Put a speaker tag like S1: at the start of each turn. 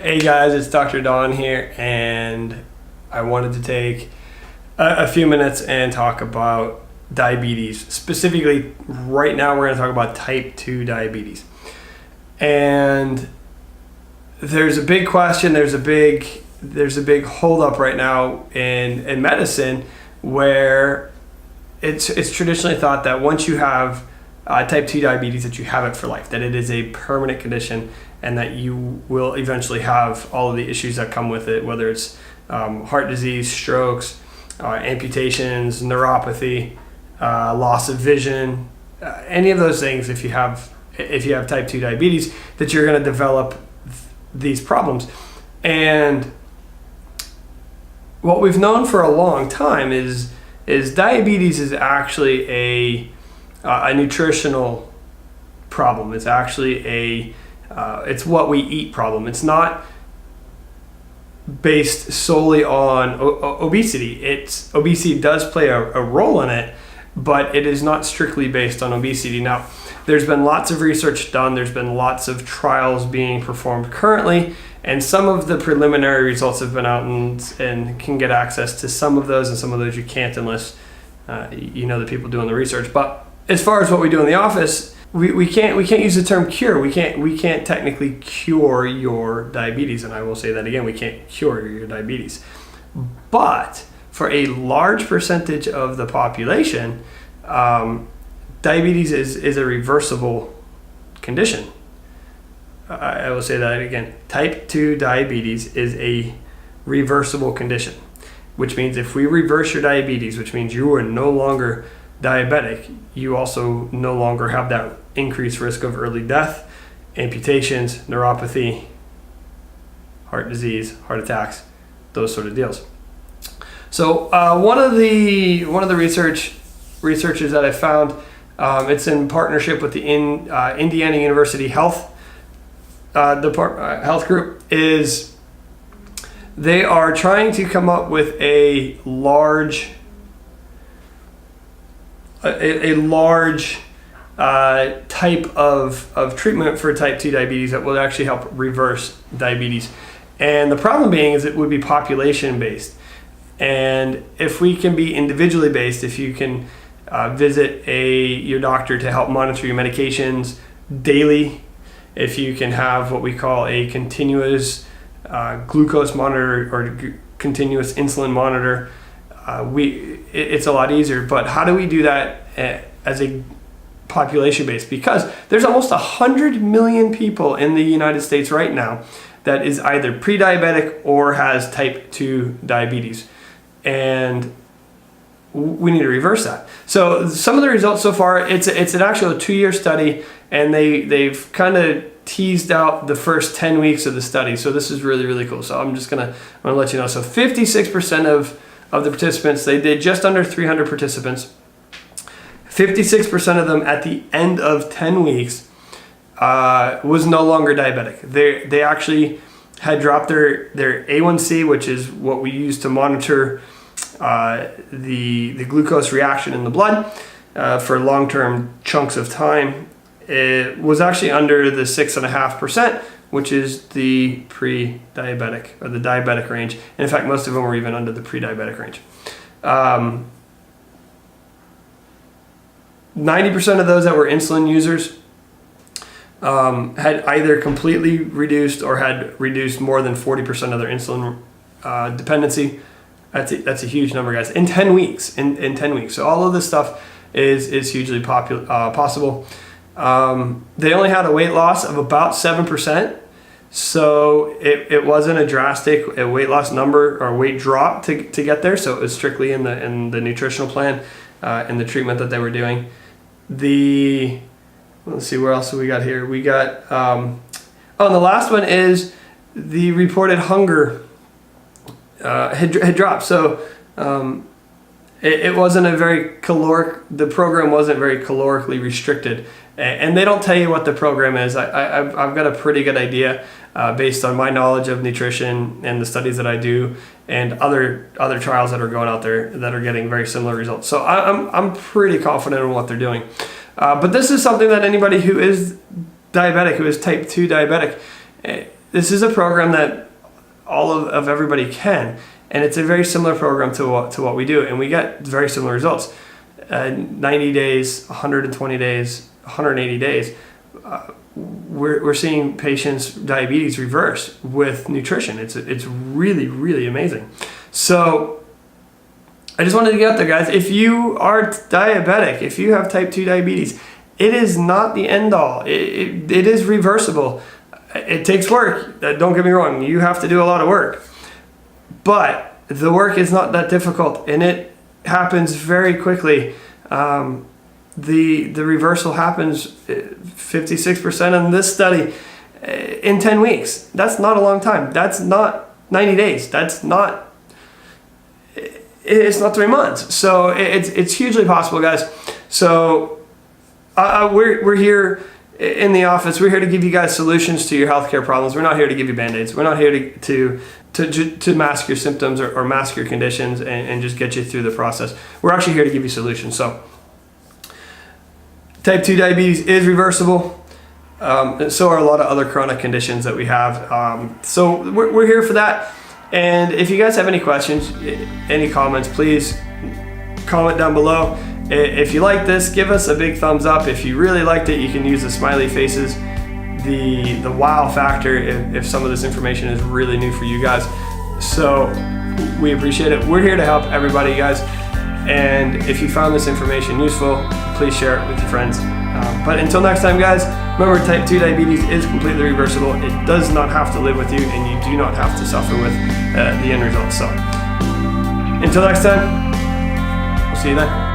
S1: Hey guys, it's Dr. Don here, and I wanted to take a few minutes and talk about diabetes. Specifically, right now we're going to talk about type 2 diabetes. And there's a big question, there's a big holdup right now in medicine where it's traditionally thought that once you have type 2 diabetes that you have it for life, that it is a permanent condition and that you will eventually have all of the issues that come with it, whether it's heart disease, strokes, amputations, neuropathy, loss of vision, any of those things. If you have type 2 diabetes, that you're going to develop these problems. And what we've known for a long time is diabetes is actually a nutritional problem. It's actually it's what we eat problem. It's not based solely on obesity. Obesity does play a role in it, but it is not strictly based on obesity. Now, there's been lots of research done. There's been lots of trials being performed currently, and some of the preliminary results have been out and can get access to some of those, and some of those you can't unless you know the people doing the research. But as far as what we do in the office, we can't use the term cure. We can't technically cure your diabetes, and I will say that again, we can't cure your diabetes. But for a large percentage of the population, diabetes is a reversible condition. I will say that again. Type 2 diabetes is a reversible condition, which means if we reverse your diabetes, which means you are no longer diabetic, you also no longer have that increased risk of early death, amputations, neuropathy, heart disease, heart attacks, those sort of deals. So one of the researchers that I found, it's in partnership with the Indiana University Health Health Group, is they are trying to come up with a large type of treatment for type 2 diabetes that will actually help reverse diabetes. And the problem being is it would be population based. And if we can be individually based, if you can visit your doctor to help monitor your medications daily, if you can have what we call a continuous glucose monitor or continuous insulin monitor, it's a lot easier. But how do we do that as a population base? Because there's almost 100 million people in the United States right now that is either pre-diabetic or has type 2 diabetes, and we need to reverse that. So some of the results so far, it's an actual 2-year study, and they've kind of teased out the first 10 weeks of the study. So this is really, really cool. So I'm gonna let you know. So 56% of the participants, they did just under 300 participants. 56% of them at the end of 10 weeks was no longer diabetic. They actually had dropped their A1C, which is what we use to monitor the glucose reaction in the blood for long-term chunks of time. It was actually under the 6.5%, which is the pre-diabetic or the diabetic range. And in fact, most of them were even under the pre-diabetic range. 90% of those that were insulin users had either completely reduced or had reduced more than 40% of their insulin dependency. That's a huge number, guys. In 10 weeks. In 10 weeks. So all of this stuff is hugely possible. They only had a weight loss of about 7%. So it wasn't a drastic weight loss number or weight drop to get there. So it was strictly in the nutritional plan and the treatment that they were doing. Let's see, where else have we got here? We got, and the last one is the reported hunger had dropped. So it wasn't the program wasn't very calorically restricted. And they don't tell you what the program is. I've got a pretty good idea based on my knowledge of nutrition and the studies that I do and other trials that are going out there that are getting very similar results. So I'm pretty confident in what they're doing. But this is something that anybody who is diabetic, who is type 2 diabetic, this is a program that all of everybody can, and it's a very similar program to what we do, and we get very similar results. 90 days, 120 days, 180 days. We're seeing patients' diabetes reverse with nutrition. It's really, really amazing. So I just wanted to get out there, guys. If you are diabetic, if you have type 2 diabetes, it is not the end all. It is reversible. It takes work. Don't get me wrong. You have to do a lot of work. But the work is not that difficult, and it happens very quickly. The reversal happens 56% in this study in 10 weeks. That's not a long time. That's not 90 days. It's not 3 months. So it's hugely possible, guys. So we're here in the office. We're here to give you guys solutions to your healthcare problems. We're not here to give you band-aids. We're not here to mask your symptoms or mask your conditions and just get you through the process. We're actually here to give you solutions. So type 2 diabetes is reversible. And so are a lot of other chronic conditions that we have. So we're here for that. And if you guys have any questions, any comments, please comment down below. If you like this, give us a big thumbs up. If you really liked it, you can use the smiley faces, the wow factor if some of this information is really new for you guys. So we appreciate it. We're here to help everybody, guys. And if you found this information useful, please share it with your friends. But until next time, guys, remember, type 2 diabetes is completely reversible. It does not have to live with you, and you do not have to suffer with the end result. So until next time, we'll see you then.